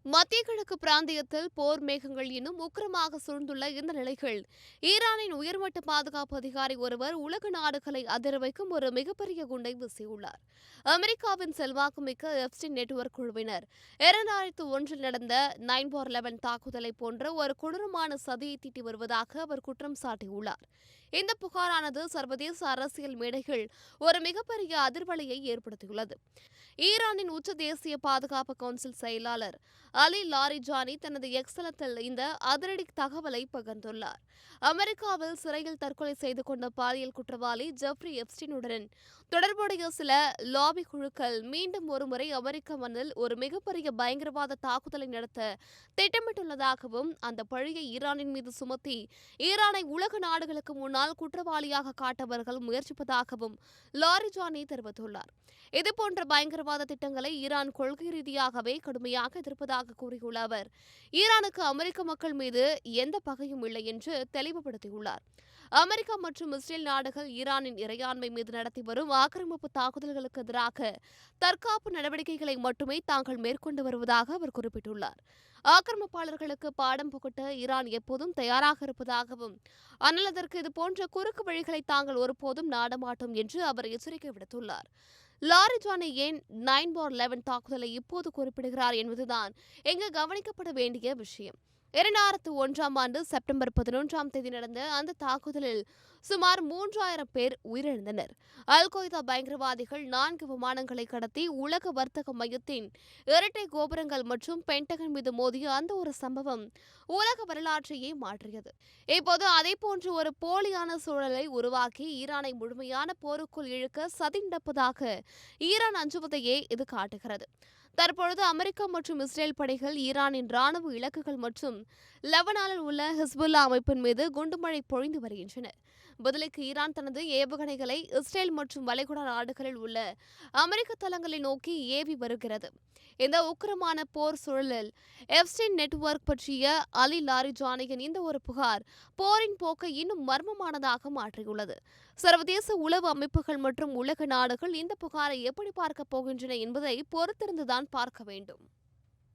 மத்திய கிழக்கு பிராந்தியத்தில் போர் மேகங்கள் இன்னும் உக்கிரமாக சூழ்ந்துள்ள இந்த நிலையில் ஈரானின் உயர்மட்ட பாதுகாப்பு அதிகாரி ஒருவர் உலக நாடுகளை அதிர வைக்கும் ஒரு மிகப்பெரிய குண்டை வீசியுள்ளார். அமெரிக்காவின் செல்வாக்குமிக்க எப்ஸ்டீன் நெட்வொர்க் குழுவினர் 2001 நடந்த 9/11 தாக்குதலை போன்ற ஒரு கொடூரமான சதியை தீட்டி வருவதாக அவர் குற்றம் சாட்டியுள்ளார். இந்த புகாரானது சர்வதேச அரசியல் மேடைகள் ஒரு மிகப்பெரிய அதிர்வலையை ஏற்படுத்தியுள்ளது. ஈரானின் உச்ச தேசிய பாதுகாப்பு கவுன்சில் செயலாளர் அலி லாரிஜானி தனது எக்ஸலத்தில் இந்த அதிரடி தகவலை பகிர்ந்துள்ளார். அமெரிக்காவில் சிறையில் தற்கொலை செய்து கொண்ட பாலியல் குற்றவாளி ஜெஃப்ரி எப்ஸ்டீனுடன் தொடர்புடைய சில லாபி குழுக்கள் மீண்டும் ஒருமுறை அமெரிக்க மண்ணில் ஒரு மிகப்பெரிய பயங்கரவாத தாக்குதலை நடத்த திட்டமிட்டுள்ளதாகவும் அந்த பழியை ஈரானின் மீது சுமத்தி ஈரானை உலக நாடுகளுக்கு முன்னால் குற்றவாளியாக காட்டவர்கள் முயற்சிப்பதாகவும் லாரிஜானி தெரிவித்துள்ளார். இதுபோன்ற பயங்கரவாத திட்டங்களை ஈரான் கொள்கை ரீதியாகவே கடுமையாக எதிர்ப்பதாக கூறியுள்ள அவர், ஈரானுக்கு அமெரிக்க மக்கள் மீது எந்த பகையும் இல்லை என்று தெளிவுபடுத்தியுள்ளார். அமெரிக்கா மற்றும் இஸ்ரேல் நாடுகள் ஈரானின் இறையாண்மை மீது நடத்தி வரும் ஆக்கிரமிப்பு தாக்குதல்களுக்கு எதிராக தற்காப்பு நடவடிக்கைகளை மட்டுமே தாங்கள் மேற்கொண்டு வருவதாக அவர் குறிப்பிட்டுள்ளார். ஆக்கிரமிப்பாளர்களுக்கு பாடம் புகட்ட ஈரான் எப்போதும் தயாராக இருப்பதாகவும், ஆனால் அதற்கு இதுபோன்ற குறுக்கு வழிகளை தாங்கள் ஒருபோதும் நாடமாட்டோம் என்று அவர் எச்சரிக்கை விடுத்துள்ளார். லாரிஜானி ஏன் 9/11 தாக்குதலை இப்போது குறிப்பிடுகிறார் என்பதுதான் இங்கு கவனிக்கப்பட வேண்டிய விஷயம். 2001 செப்டம்பர் 11 நடந்த அந்த தாக்குதலில் சுமார் 3000 பேர் உயிரிழந்தனர். அல் கொய்தா பயங்கரவாதிகள் 4 விமானங்களை கடத்தி உலக வர்த்தக மையத்தின் இரட்டை கோபுரங்கள் மற்றும் பென்டகன் மீது மோதிய அந்த ஒரு சம்பவம் உலக வரலாற்றையே மாற்றியது. இப்போது அதேபோன்ற ஒரு போலியான சூழலை உருவாக்கி ஈரானை முழுமையான போருக்குள் இழுக்க சதி நடப்பதாக ஈரான் அஞ்சுவதையே இது காட்டுகிறது. தற்பொழுது அமெரிக்கா மற்றும் இஸ்ரேல் படைகள் ஈரானின் ராணுவ இலக்குகள் மற்றும் லெபனானில் உள்ள ஹிஸ்புல்லா அமைப்பின் மீது குண்டுமழை பொழிந்து வருகின்றன. பதிலுக்கு ஈரான் தனது ஏவுகணைகளை இஸ்ரேல் மற்றும் வளைகுடா நாடுகளில் உள்ள அமெரிக்க தளங்களை நோக்கி ஏவி வருகிறது. இந்த உக்கிரமான போர் சூழலில் எப்ஸ்டீன் நெட்வொர்க் பற்றிய அலி லாரிஜானியின் இந்த ஒரு புகார் போரின் போக்கை இன்னும் மர்மமானதாக மாற்றியுள்ளது. சர்வதேச உளவு அமைப்புகள் மற்றும் உலக நாடுகள் இந்த புகாரை எப்படி பார்க்கப் போகின்றன என்பதை பொறுத்திருந்துதான் பார்க்க வேண்டும்.